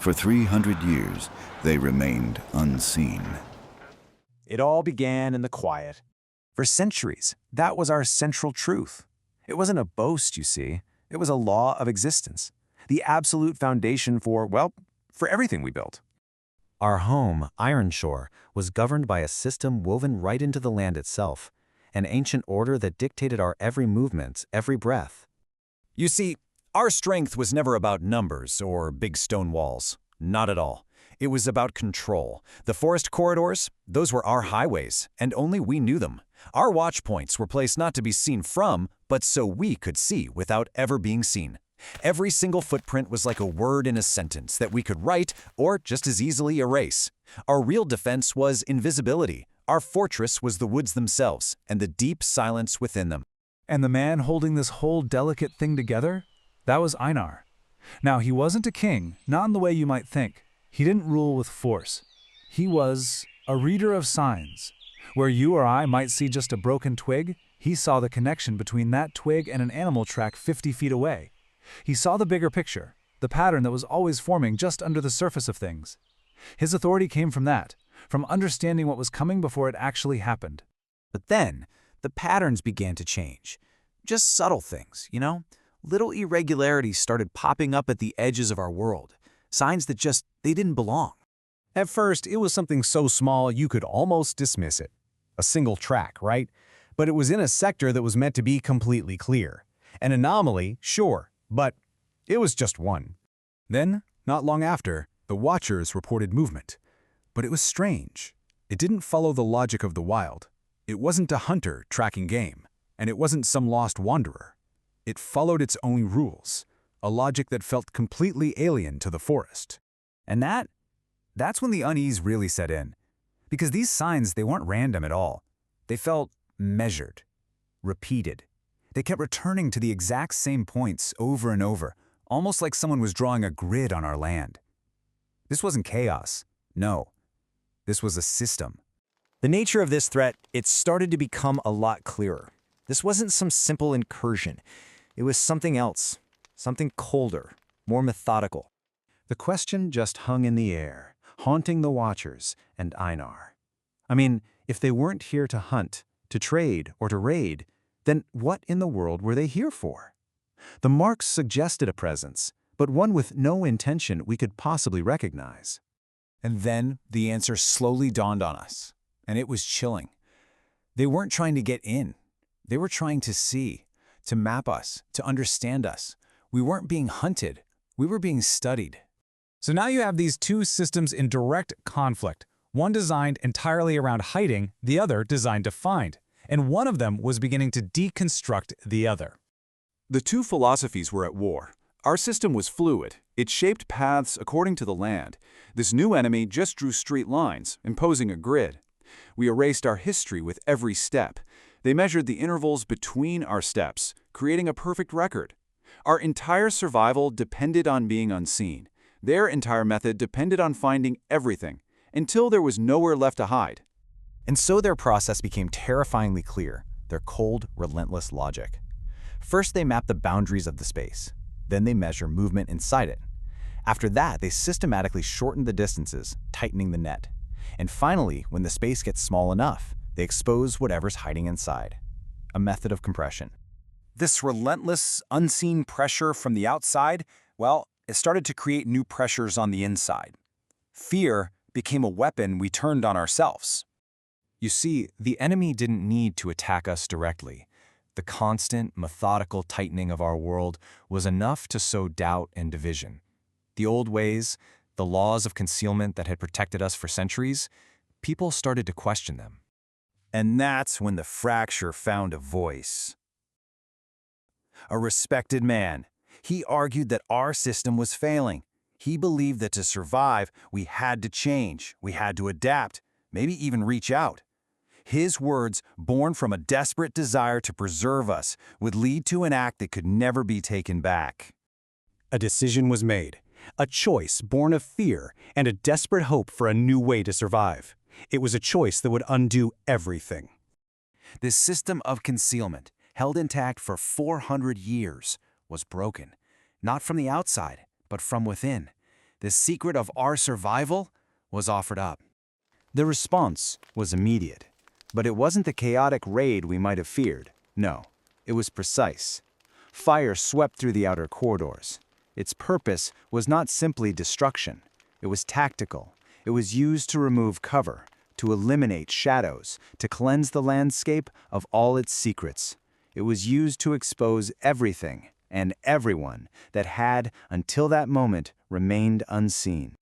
For 300 years, they remained unseen. It all began in the quiet. For centuries, that was our central truth. It wasn't a boast, you see. It was a law of existence. The absolute foundation for, well, for everything we built. Our home, Ironshore, was governed by a system woven right into the land itself, an ancient order that dictated our every movement, every breath. You see, our strength was never about numbers or big stone walls. Not at all. It was about control. The forest corridors, those were our highways, and only we knew them. Our watch points were placed not to be seen from, but so we could see without ever being seen. Every single footprint was like a word in a sentence that we could write or just as easily erase. Our real defense was invisibility. Our fortress was the woods themselves and the deep silence within them. And the man holding this whole delicate thing together? That was Einar. Now, he wasn't a king, not in the way you might think. He didn't rule with force. He was a reader of signs. Where you or I might see just a broken twig, he saw the connection between that twig and an animal track 50 feet away. He saw the bigger picture, the pattern that was always forming just under the surface of things. His authority came from that, from understanding what was coming before it actually happened. But then, the patterns began to change. Just subtle things, you know? Little irregularities started popping up at the edges of our world. Signs that just, they didn't belong. At first, it was something so small you could almost dismiss it. A single track, right? But it was in a sector that was meant to be completely clear. An anomaly, sure, but it was just one. Then, not long after, the Watchers reported movement. But it was strange. It didn't follow the logic of the wild. It wasn't a hunter tracking game, and it wasn't some lost wanderer. It followed its own rules, a logic that felt completely alien to the forest. And that's when the unease really set in. Because these signs, they weren't random at all. They felt measured, repeated. They kept returning to the exact same points over and over, almost like someone was drawing a grid on our land. This wasn't chaos. No. This was a system. The nature of this threat, it started to become a lot clearer. This wasn't some simple incursion. It was something else, something colder, more methodical. The question just hung in the air, haunting the Watchers and Einar. I mean, if they weren't here to hunt, to trade, or to raid, then what in the world were they here for? The marks suggested a presence, but one with no intention we could possibly recognize. And then the answer slowly dawned on us, and it was chilling. They weren't trying to get in. They were trying to see, to map us, to understand us. We weren't being hunted. We were being studied. So now you have these two systems in direct conflict, one designed entirely around hiding, the other designed to find. And one of them was beginning to deconstruct the other. The two philosophies were at war. Our system was fluid. It shaped paths according to the land. This new enemy just drew straight lines, imposing a grid. We erased our history with every step. They measured the intervals between our steps, creating a perfect record. Our entire survival depended on being unseen. Their entire method depended on finding everything, until there was nowhere left to hide. And so their process became terrifyingly clear, their cold, relentless logic. First, they map the boundaries of the space. Then they measure movement inside it. After that, they systematically shorten the distances, tightening the net. And finally, when the space gets small enough, they expose whatever's hiding inside. A method of compression. This relentless, unseen pressure from the outside, well, it started to create new pressures on the inside. Fear became a weapon we turned on ourselves. You see, the enemy didn't need to attack us directly. The constant, methodical tightening of our world was enough to sow doubt and division. The old ways, the laws of concealment that had protected us for centuries, people started to question them. And that's when the fracture found a voice. A respected man. He argued that our system was failing. He believed that to survive, we had to change, we had to adapt, maybe even reach out. His words, born from a desperate desire to preserve us, would lead to an act that could never be taken back. A decision was made, a choice born of fear and a desperate hope for a new way to survive. It was a choice that would undo everything. This system of concealment, held intact for 400 years, was broken, not from the outside, but from within. the secret of our survival was offered up. The response was immediate, but it wasn't the chaotic raid we might have feared. No, it was precise. Fire swept through the outer corridors. Its purpose was not simply destruction. It was tactical. It was used to remove cover, to eliminate shadows, to cleanse the landscape of all its secrets. It was used to expose everything and everyone that had, until that moment, remained unseen.